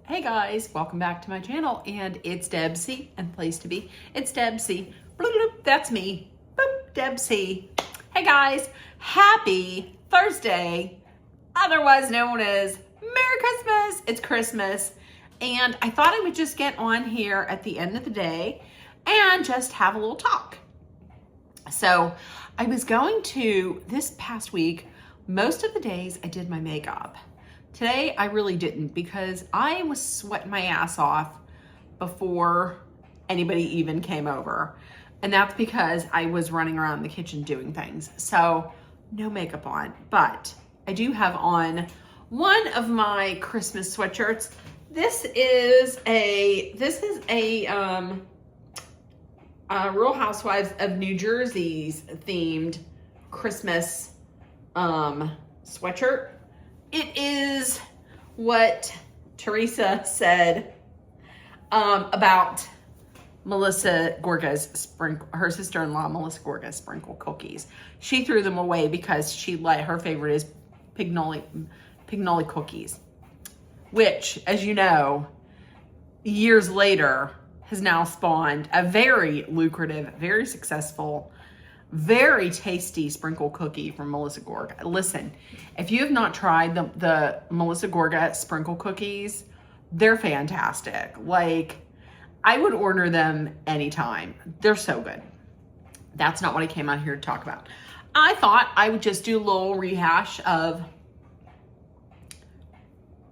Hey guys, welcome back to my channel, and it's Debsy, and place to be, it's Debsy. Bloop, bloop, that's me. Boop, Debsy. Hey guys, happy Thursday, otherwise known as Merry Christmas. It's Christmas, and I thought I would just get on here at the end of the day and just have a little talk. So I was going to, this past week, most of the days I did my makeup. Today, I really didn't because I was sweating my ass off before anybody even came over. And that's because I was running around the kitchen doing things. So no makeup on, but I do have on one of my Christmas sweatshirts. This is a Real Housewives of New Jersey's themed Christmas sweatshirt. It is what Teresa said about Melissa Gorga's her sister-in-law, Melissa Gorga's sprinkle cookies. She threw them away because her favorite is Pignoli cookies, which, as you know, years later has now spawned a very lucrative, very successful, very tasty sprinkle cookie from Melissa Gorga. Listen, if you have not tried the Melissa Gorga sprinkle cookies, they're fantastic. Like, I would order them anytime. They're so good. That's not what I came out here to talk about. I thought I would just do a little rehash of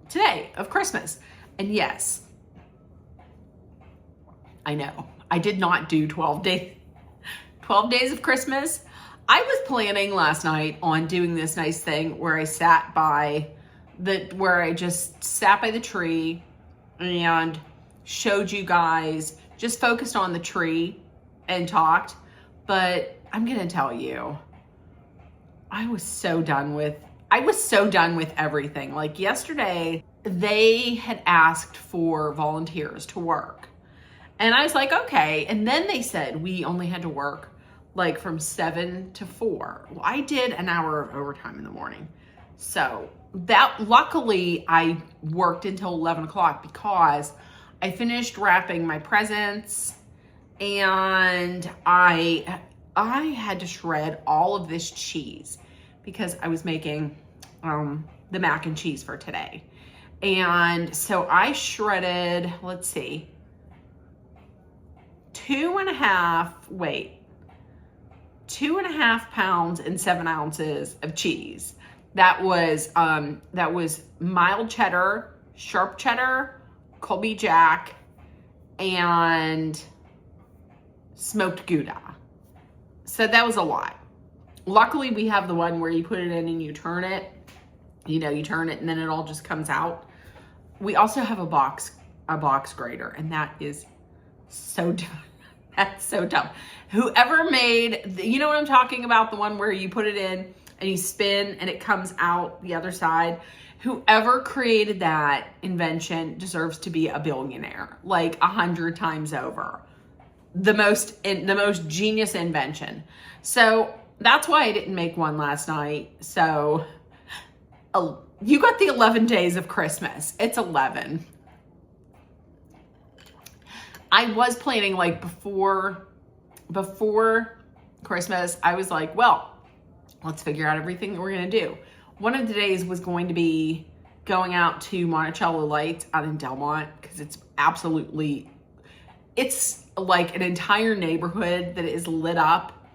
today, of Christmas. And yes, I know, I did not do 12 days of Christmas. I was planning last night on doing this nice thing where I just sat by the tree and showed you guys, just focused on the tree and talked. But I'm gonna tell you, I was so done with everything. Like yesterday, they had asked for volunteers to work. And I was like, okay. And then they said we only had to work like from 7 to 4. Well, I did an hour of overtime in the morning. So luckily I worked until 11 o'clock because I finished wrapping my presents, and I had to shred all of this cheese because I was making the mac and cheese for today. And so I shredded, let's see, 2.5 pounds and 7 ounces of cheese. That was mild cheddar, sharp cheddar, Colby Jack, and smoked Gouda. So that was a lot. Luckily, we have the one where you put it in and you turn it. You turn it and then it all just comes out. We also have a box grater, and that is so dumb. That's so dumb. Whoever made, you know what I'm talking about? The one where you put it in and you spin and it comes out the other side. Whoever created that invention deserves to be a billionaire, like 100 times over. The most genius invention. So that's why I didn't make one last night. So you got the 11 days of Christmas. It's 11. I was planning, like, before Christmas, I was like, well, let's figure out everything that we're going to do. One of the days was going to be going out to Monticello Lights out in Delmont, because it's like an entire neighborhood that is lit up.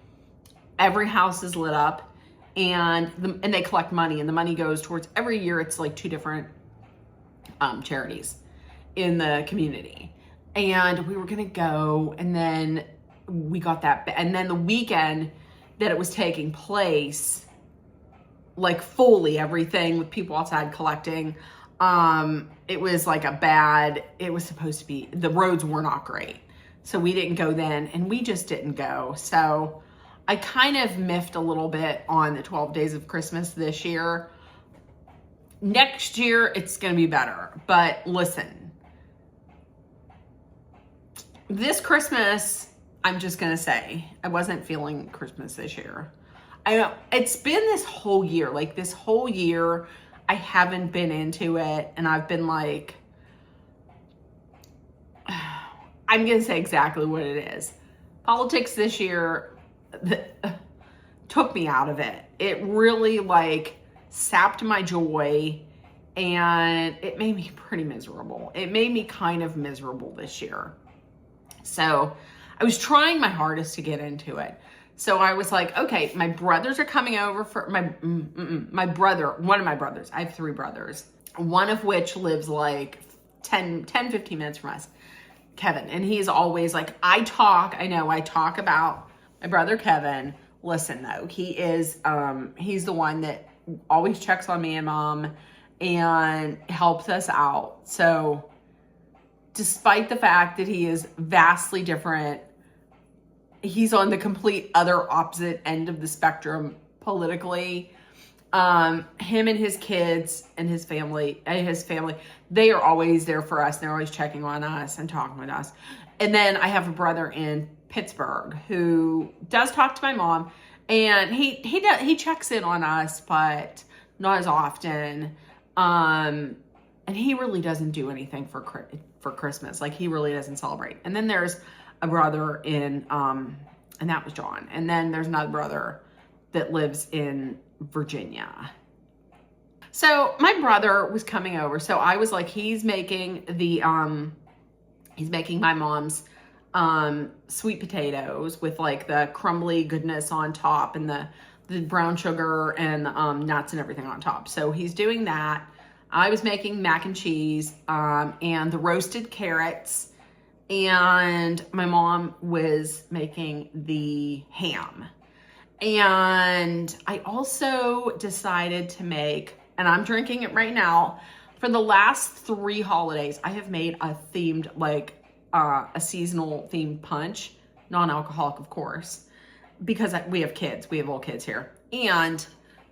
Every house is lit up, and they collect money, and the money goes towards, every year it's like 2 different charities in the community. And we were gonna go, and then we got that, and then the weekend that it was taking place, like fully everything with people outside collecting, it was like it was supposed to be, the roads were not great. So we didn't go then, and we just didn't go. So I kind of miffed a little bit on the 12 days of Christmas this year. Next year, it's gonna be better. But listen, this Christmas, I'm just gonna say, I wasn't feeling Christmas this year. I know it's been this whole year, I haven't been into it, and I've been like, I'm going to say exactly what it is. Politics this year took me out of it. It really like sapped my joy, and it made me pretty miserable. It made me kind of miserable this year. So I was trying my hardest to get into it. So I was like, okay, my brothers are coming over for my brother, one of my brothers. I have 3 brothers, one of which lives like 10, 15 minutes from us, Kevin. And he's always like, I talk about my brother Kevin. Listen though, he's the one that always checks on me and mom and helps us out. So despite the fact that he is vastly different, he's on the complete other opposite end of the spectrum politically. Him and his kids and his family, they are always there for us. They're always checking on us and talking with us. And then I have a brother in Pittsburgh who does talk to my mom, and he checks in on us, but not as often. And he really doesn't do anything for Christmas. Like, he really doesn't celebrate. And then there's a brother in, and that was John. And then there's another brother that lives in Virginia. So my brother was coming over. So I was like, he's making my mom's sweet potatoes with like the crumbly goodness on top, and the brown sugar and nuts and everything on top. So he's doing that. I was making mac and cheese and the roasted carrots, and my mom was making the ham. And I also decided to make, and I'm drinking it right now, for the last 3 holidays, I have made a themed, like a seasonal themed punch, non-alcoholic, of course, because we have kids. We have all kids here. And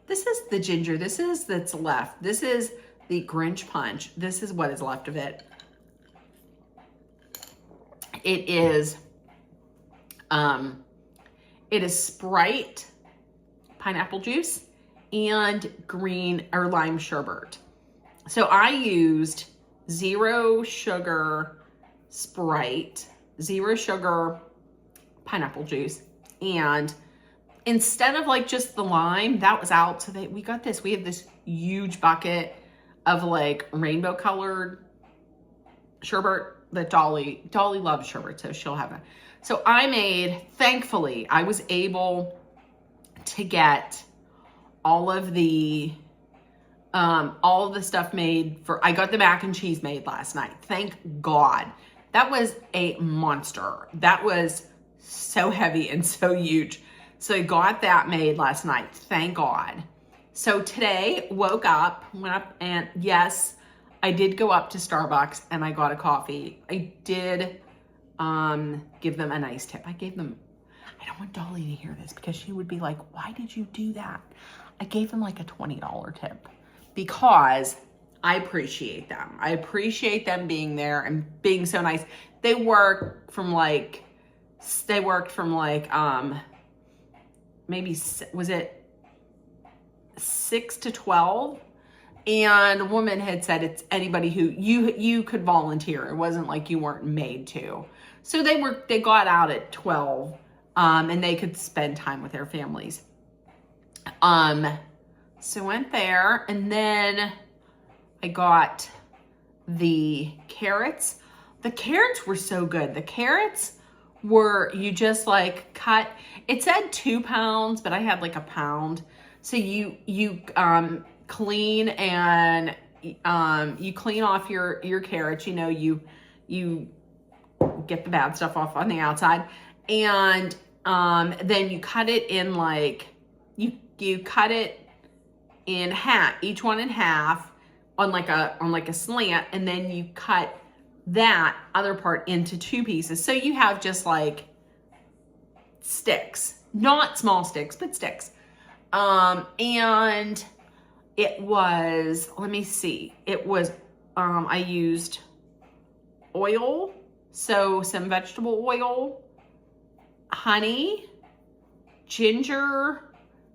this is the ginger. This is that's left. This is the Grinch punch. This is what is left of it. It is Sprite, pineapple juice, and green or lime sherbet. So I used 0 sugar Sprite, 0 sugar pineapple juice, and instead of like just the lime, that was out. So we got this. We have this huge bucket of like rainbow colored sherbet that Dolly loves sherbet, so she'll have it. So thankfully, I was able to get all of the stuff made I got the mac and cheese made last night. Thank God. That was a monster. That was so heavy and so huge. So I got that made last night. Thank God. So today, went up, and yes, I did go up to Starbucks and I got a coffee. I did give them a nice tip. I don't want Dolly to hear this because she would be like, why did you do that? I gave them like a $20 tip because I appreciate them. I appreciate them being there and being so nice. They worked from like maybe, was it 6 to 12? And a woman had said it's anybody who you could volunteer. It wasn't like you weren't made to. So they got out at 12, and they could spend time with their families. So went there, and then I got the carrots. The carrots were so good. The carrots were, you just like cut, it said 2 pounds, but I had like a pound. So you clean and you clean off your carrots, you get the bad stuff off on the outside, and then you cut it in like you cut it in half, each one in half on like a slant, and then you cut that other part into 2 pieces, so you have just like sticks, not small sticks, but sticks. And it was, let me see, it was, I used oil, so some vegetable oil, honey, ginger,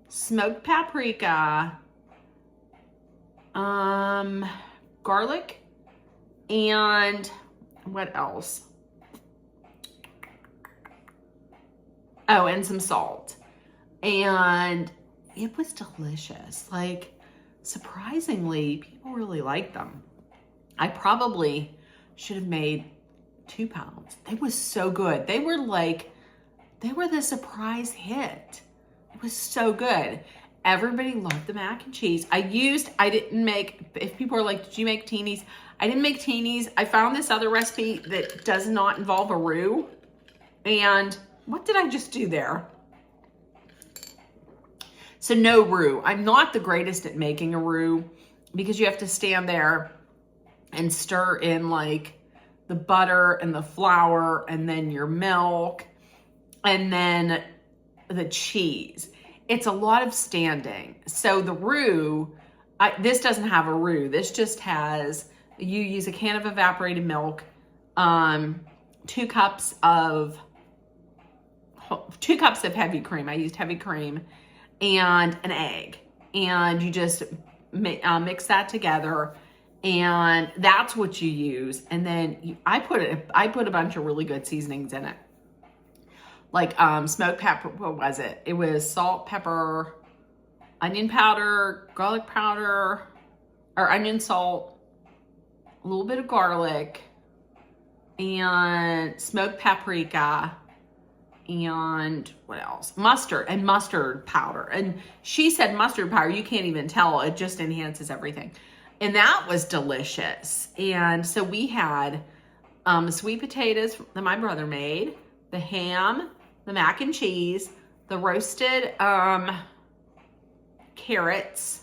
smoked paprika, garlic, and what else? Oh, and some salt. And it was delicious. Like, surprisingly, people really liked them. I probably should have made 2 pounds. They was so good. They were the surprise hit. It was so good. Everybody loved the mac and cheese. I didn't make, if people are like, did you make teenies? I didn't make teenies. I found this other recipe that does not involve a roux. And what did I just do there? So no roux. I'm not the greatest at making a roux because you have to stand there and stir in like the butter and the flour and then your milk and then the cheese. It's a lot of standing. So the roux, this doesn't have a roux. This just has, you use a can of evaporated milk, 2 cups of heavy cream. I used heavy cream and an egg. And you just mix that together. And that's what you use. And then I put a bunch of really good seasonings in it. Like smoked pepper, what was it? It was salt, pepper, onion powder, garlic powder, or onion salt, a little bit of garlic, and smoked paprika, and what else? Mustard and mustard powder. And she said mustard powder, you can't even tell, it just enhances everything. And that was delicious. And so we had sweet potatoes that my brother made, the ham, the mac and cheese, the roasted carrots.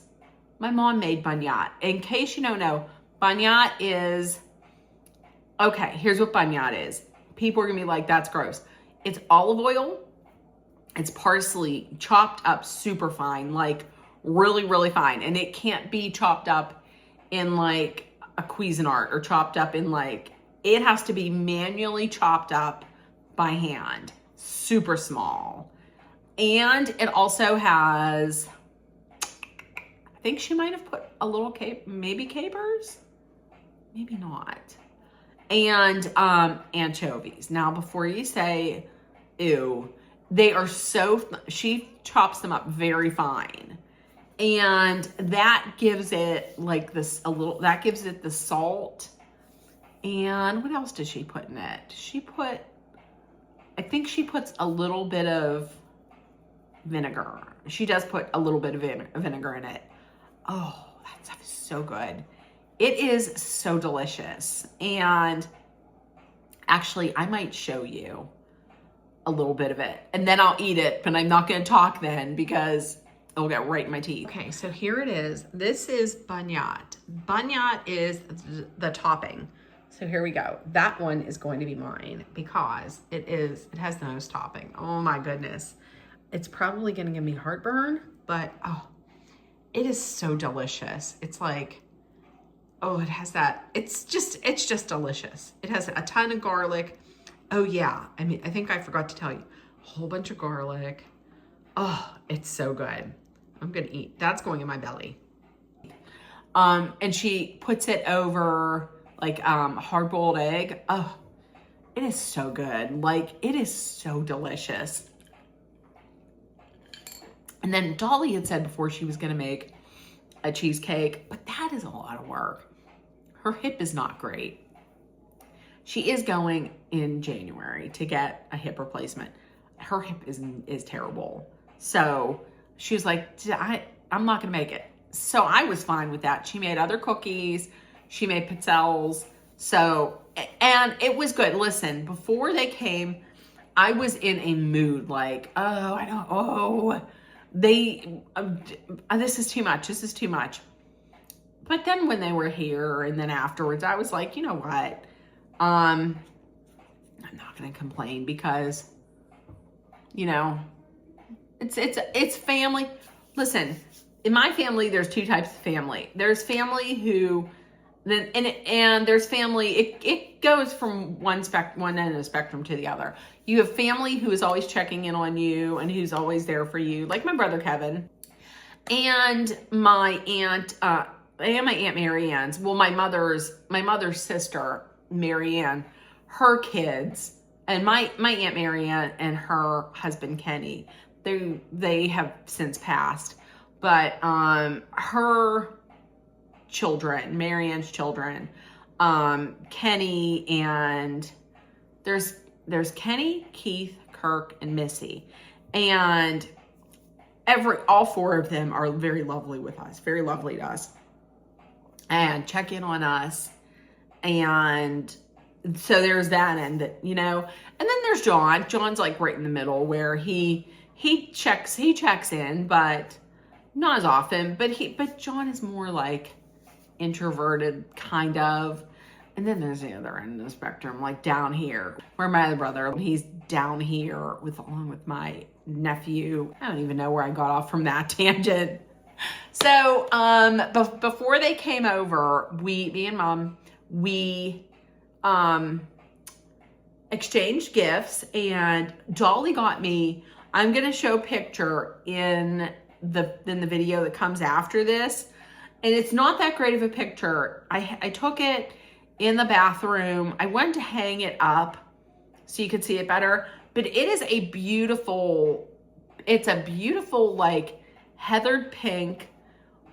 My mom made baignat. In case you don't know, baignat is, okay, here's what baignat is. People are gonna be like, that's gross. It's olive oil, it's parsley chopped up super fine, like really, really fine. And it can't be chopped up in like a Cuisinart or chopped up in like, it has to be manually chopped up by hand, super small. And it also has, I think she might have put a little maybe capers, maybe not. And anchovies. Now, before you say, ew, they are so, she chops them up very fine. And that gives it like this, that gives it the salt. And what else does she put in it? I think she puts a little bit of vinegar. She does put a little bit of vinegar in it. Oh, that stuff is so good. It is so delicious. And actually, I might show you a little bit of it. And then I'll eat it, but I'm not going to talk then because it'll get right in my teeth. Okay, so here it is. This is baignat. Baignat is the topping. So here we go. That one is going to be mine because it has the most topping. Oh my goodness. It's probably going to give me heartburn, but oh, it is so delicious. It's like, oh, it has that, it's just delicious. It has a ton of garlic. Oh yeah, I mean, I think I forgot to tell you, a whole bunch of garlic. Oh, it's so good. I'm gonna eat, that's going in my belly. And she puts it over like hard-boiled egg. Oh, it is so good. Like, it is so delicious. And then Dolly had said before she was gonna make a cheesecake, but that is a lot of work. Her hip is not great. She is going in January to get a hip replacement. Her hip is terrible. So she was like, I'm not gonna make it. So I was fine with that. She made other cookies. She made pizzelles. So, and it was good. Listen, before they came, I was in a mood like, this is too much. This is too much. But then when they were here and then afterwards, I was like, you know what? I'm not going to complain because, you know, it's family. Listen, in my family, there's 2 types of family. There's family who, and there's family, it goes from one end of the spectrum to the other. You have family who is always checking in on you and who's always there for you, like my brother Kevin, and my aunt Mary Ann's. Well, my mother's sister, Mary Ann, her kids and my Aunt Marianne and her husband Kenny, they have since passed, but her children, Marianne's children, Kenny, and there's Kenny, Keith, Kirk, and Missy, and all four of them are very lovely with us, very lovely to us, and check in on us. And so there's that end, that, you know, and then there's John. John's like right in the middle, where he checks in, but not as often. But John is more like introverted, kind of. And then there's the other end of the spectrum, like down here, where my other brother, he's down here along with my nephew. I don't even know where I got off from that tangent. So before they came over, me and Mom, we exchanged gifts, and Dolly got me, I'm gonna show a picture in the video that comes after this, and it's not that great of a picture. I took it in the bathroom. I went to hang it up so you could see it better, but it is a beautiful, like heathered pink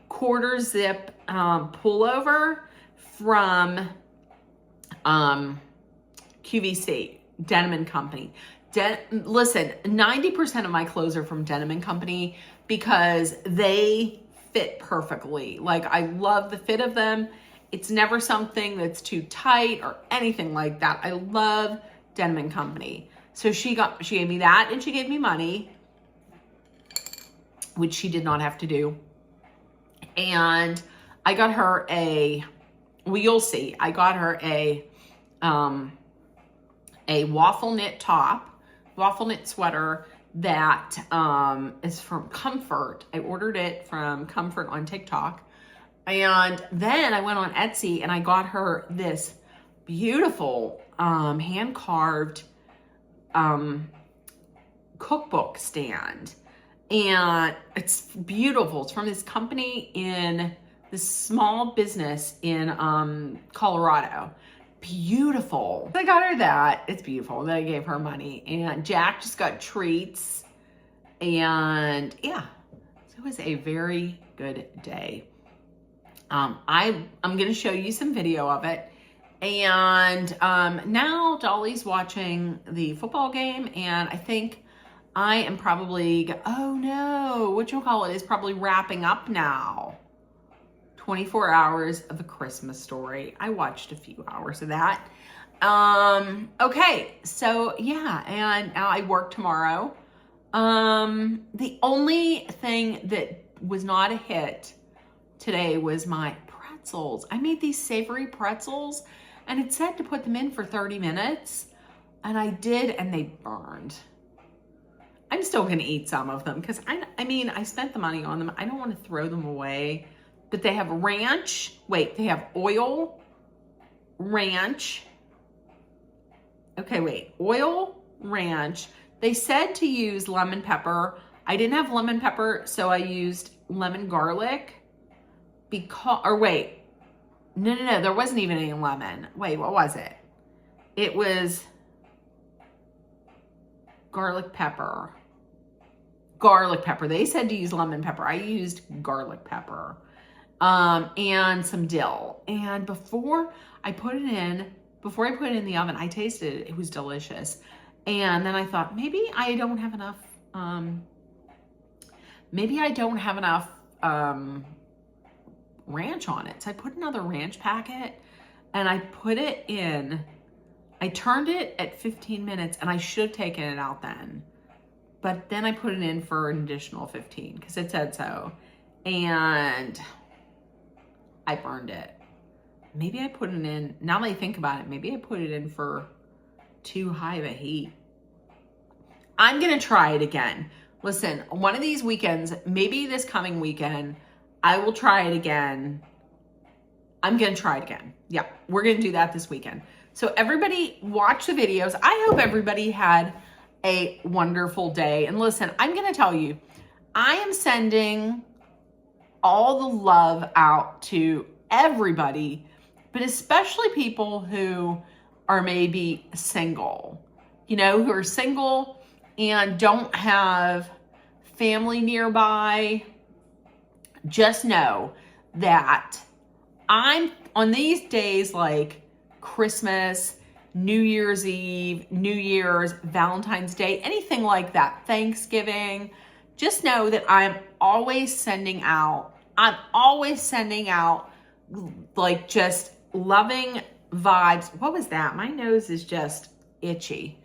quarter zip pullover from QVC, Denim & Company. Listen, 90% of my clothes are from Denim & Company because they fit perfectly. Like, I love the fit of them. It's never something that's too tight or anything like that. I love Denim & Company. So she gave me that, and she gave me money, which she did not have to do. And I got her well, you'll see. I got her a waffle knit sweater that is from Comfort. I ordered it from Comfort on TikTok. And then I went on Etsy and I got her this beautiful hand-carved cookbook stand. And it's beautiful. It's from this company in this small business in Colorado. Beautiful. I got her that. It's beautiful. Then I gave her money. And Jack just got treats. And yeah, so it was a very good day. I'm going to show you some video of it. And now Dolly's watching the football game, and I think I am probably, oh no, whatchamacallit is probably wrapping up now. 24 hours of A Christmas Story. I watched a few hours of that. Okay, so yeah, and now I work tomorrow. The only thing that was not a hit today was my pretzels. I made these savory pretzels, and it said to put them in for 30 minutes, and I did, and they burned. I'm still gonna eat some of them because I mean, I spent the money on them. I don't want to throw them away. But they have ranch. Wait, they have oil, ranch. Okay, wait, oil, ranch. They said to use lemon pepper. I didn't have lemon pepper, so I used lemon garlic. Wait, no, there wasn't even any lemon. Wait, what was it? It was garlic pepper. Garlic pepper. They said to use lemon pepper. I used garlic pepper. And some dill. And before I put it in the oven, I tasted it. It was delicious. And then I thought, maybe I don't have enough, ranch on it. So I put another ranch packet and I put it in. I turned it at 15 minutes, and I should have taken it out then. But then I put it in for an additional 15 because it said so. And I burned it. Maybe I put it in, now that I think about it, maybe I put it in for too high of a heat. I'm gonna try it again. Listen, one of these weekends, maybe this coming weekend, I will try it again. I'm gonna try it again. Yeah, we're gonna do that this weekend. So everybody watch the videos. I hope everybody had a wonderful day. And listen, I'm gonna tell you, I am sending all the love out to everybody, but especially people who are maybe single. you know, who are single and don't have family nearby, just know that I'm on these days like Christmas, New Year's Eve, New Year's, Valentine's Day, anything like that, Thanksgiving, just know that I'm always sending out like just loving vibes. What was that? My nose is just itchy.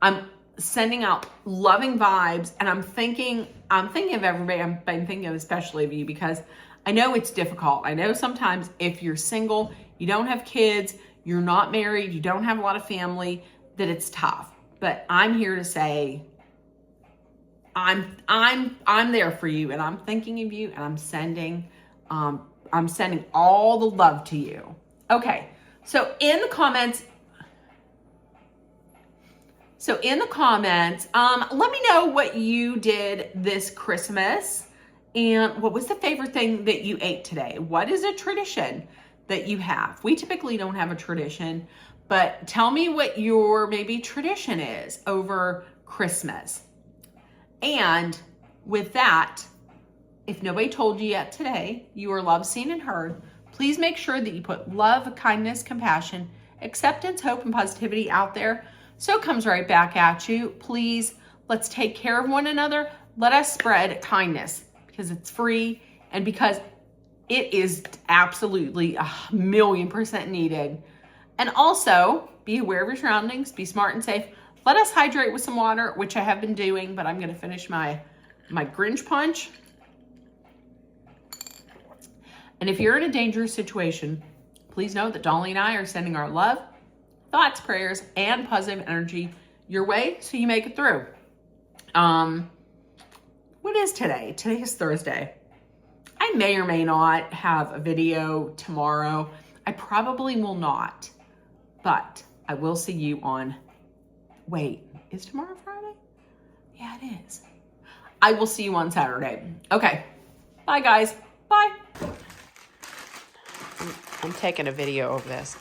I'm sending out loving vibes, and I'm thinking of everybody. I'm thinking of especially of you, because I know it's difficult. I know sometimes if you're single, you don't have kids, you're not married, you don't have a lot of family, that it's tough. But I'm here to say I'm there for you, and I'm thinking of you, and I'm sending all the love to you. Okay. So in the comments, let me know what you did this Christmas, and what was the favorite thing that you ate today? What is a tradition that you have? We typically don't have a tradition, but tell me what your maybe tradition is over Christmas. And with that, if nobody told you yet today, you are loved, seen, and heard. Please make sure that you put love, kindness, compassion, acceptance, hope, and positivity out there, so it comes right back at you. Please, let's take care of one another. Let us spread kindness, because it's free and because it is absolutely 1,000,000% needed. And also, be aware of your surroundings, be smart and safe. Let us hydrate with some water, which I have been doing, but I'm going to finish my Grinch punch. And if you're in a dangerous situation, please know that Dolly and I are sending our love, thoughts, prayers, and positive energy your way so you make it through. What is today? Today is Thursday. I may or may not have a video tomorrow. I probably will not, but I will see you on, wait, is tomorrow Friday? Yeah, it is. I will see you on Saturday. Okay. Bye, guys. Bye. I'm taking a video of this.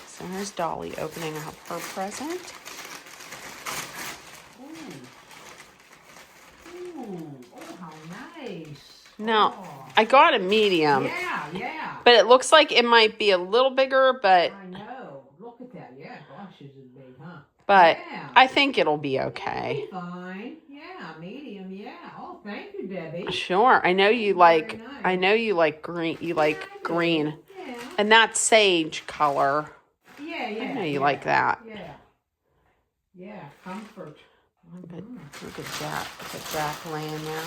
So here's Dolly opening up her present. Ooh, oh, how nice. No, I got a medium. Yeah. But it looks like it might be a little bigger, but... I know. Look at that. Yeah, gosh, is it big, huh? But yeah. I think it'll be okay. It'll be fine. Yeah, medium, yeah. Oh, thank you, Debbie. Sure. I know you like, nice. I know you like green. You like green. Yeah. And that sage color. Yeah. I know you like that. Yeah, comfort. Look at Jack. Look at Jack laying there.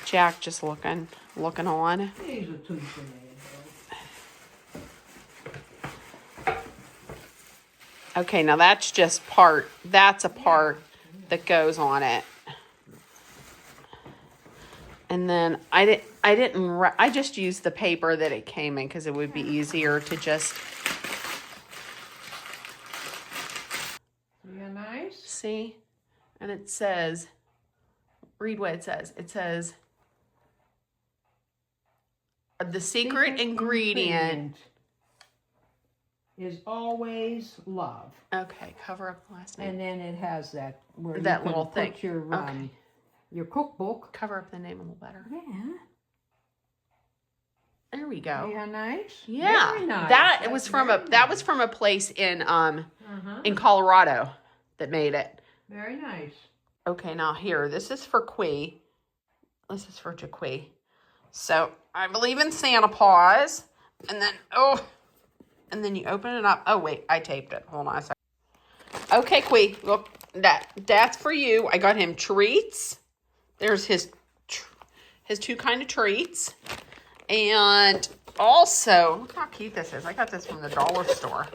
Jack just looking on. He's a tooth man. Okay, now that's just part. That's a part that goes on it. And then I just used the paper that it came in because it would be easier to just. Yeah, nice. See? And it says, read what it says. It says, the secret ingredient is always love. Okay, cover up the last name. And then it has that where that little thing. Put your cookbook. Cover up the name a little better. Yeah. There we go. Yeah, nice. Yeah, very nice. That was from a place in Colorado that made it. Very nice. Okay, now here, this is for Quee. This is for Jaquee. So I believe in Santa Paws, and then you open it up. Oh wait, I taped it. Hold on a second. Okay, Quee, look, that's for you. I got him treats. There's his two kind of treats, and also look how cute this is. I got this from the dollar store.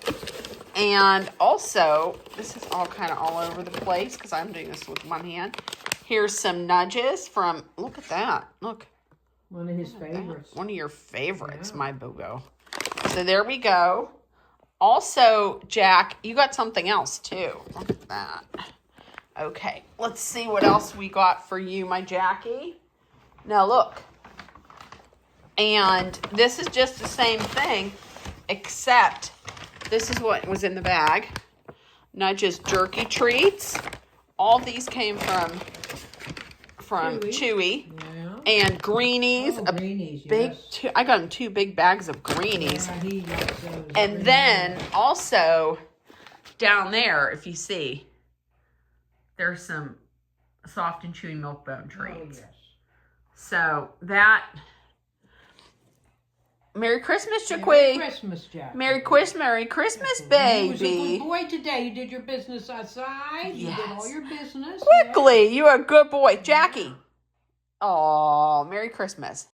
And also, this is all kind of all over the place because I'm doing this with one hand. Here's some nudges from, look at that. Look. One of his favorites. One of your favorites, my boo-boo. So there we go. Also, Jack, you got something else too. Look at that. Okay, let's see what else we got for you, my Jackie. Now look. And this is just the same thing, except this is what was in the bag. Not just jerky treats. All these came from Chewy. Yeah. And greenies. Greenies, big yes. I got him 2 big bags of greenies. Yeah, he likes those. And then also down there, if you see, there's some soft and chewy milk bone treats. Oh, yes. So that. Merry Christmas, Jaquay. Merry Christmas, Jack. Merry Christmas, You was a baby. good boy today. You did your business outside. You did all Yes. your business. Quickly, you're a good boy. Jackie. Oh, Merry Christmas.